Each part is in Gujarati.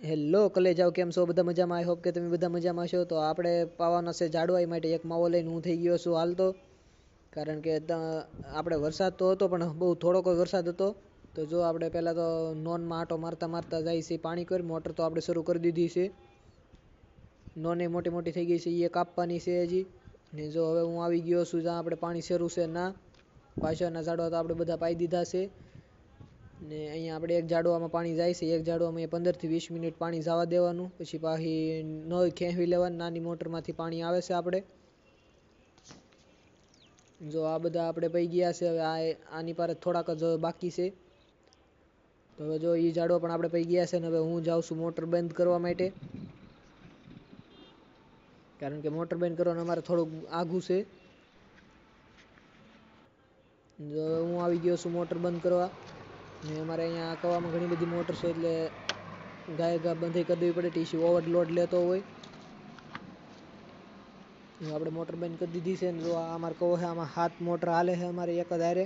હેલો કલેજાઓ, કેમ છો? બધા મજામાં? આઈ હોપ કે તમે બધા મજામાં છો. તો આપણે પાવાના છે ઝાડવાઈ માટે એક માવો લઈને હું થઈ ગયો છું હાલતો, કારણ કે આપણે વરસાદ તો હતો પણ બહુ થોડોક વરસાદ હતો. તો જો આપણે પહેલાં તો નોનમાં આંટો મારતા મારતા જાય છે પાણી કરી. મોટર તો આપણે શરૂ કરી દીધી છે. નોને મોટી મોટી થઈ ગઈ છે, એ કાપવાની છે હજી. ને જો હવે હું આવી ગયો છું જ્યાં આપણે પાણી શરૂ છે ના પાછળના ઝાડવા તો આપણે બધા પાઈ દીધા છે. ને અહીંયા આપણે એક ઝાડવામાં પાણી જાય છે, એક ઝાડવામાં 15 થી 20 મિનિટ પાણી જવા દેવાનું, પછી પાછી નળ ખેંચવી લેવાની. નાની મોટરમાંથી પાણી આવે છે આપણે. જો આ બધા આપણે પઈ ગયા છે. હવે આની પર થોડાક જ બાકી છે. તો હવે જો એ ઝાડવા પણ આપણે પઈ ગયા છે. ને હવે હું જાઉં છું મોટર બંધ કરવા માટે, કારણ કે મોટર બંધ કરવાનું અમારે થોડુંક આઘું છે. જો હવે હું આવી ગયો છું મોટર બંધ કરવા. ને અમારે અહીંયા કવામાં ઘણી બધી મોટર છે, એટલે ગાય બંધ કરી દેવી પડે. ટીસી ઓવરલોડ લેતો હોય. આપણે મોટર બંધ કરી દીધી છે. ને જો અમારે કવો છે, આમાં 7 મોટર હાલે છે અમારે એક જ હારે.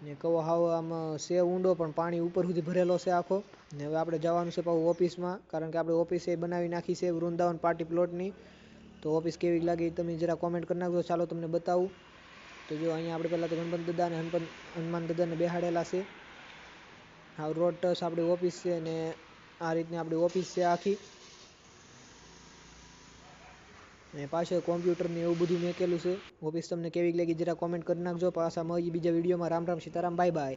ને કવો હાવ આમાં છે ઊંડો, પણ પાણી ઉપર સુધી ભરેલો છે આખો. ને હવે આપણે જવાનું છે પાછું ઓફિસમાં, કારણ કે આપણે ઓફિસે બનાવી નાખી છે વૃંદાવન પાર્ટી પ્લોટની. તો ઓફિસ કેવી લાગી તમે જરા કોમેન્ટ કરી નાખજો. ચાલો તમને બતાવું. તો જો અહીંયા આપણે પહેલાં તો ગણપત દાદા અને હનુમાન દાદાને બેહાડેલા છે. હા, રોડ ટચ આપણી ઓફિસ છે, અને આ રીતની આપણી ઓફિસ છે આખી. અને પાછળ કોમ્પ્યુટર ને એવું બધું મેકેલું છે. ઓફિસ તમને કેવી લાગી જરા કોમેન્ટ કરી નાખજો. પાછા મળીએ બીજા વિડીયોમાં. Ram Ram, Sitaram, bye bye.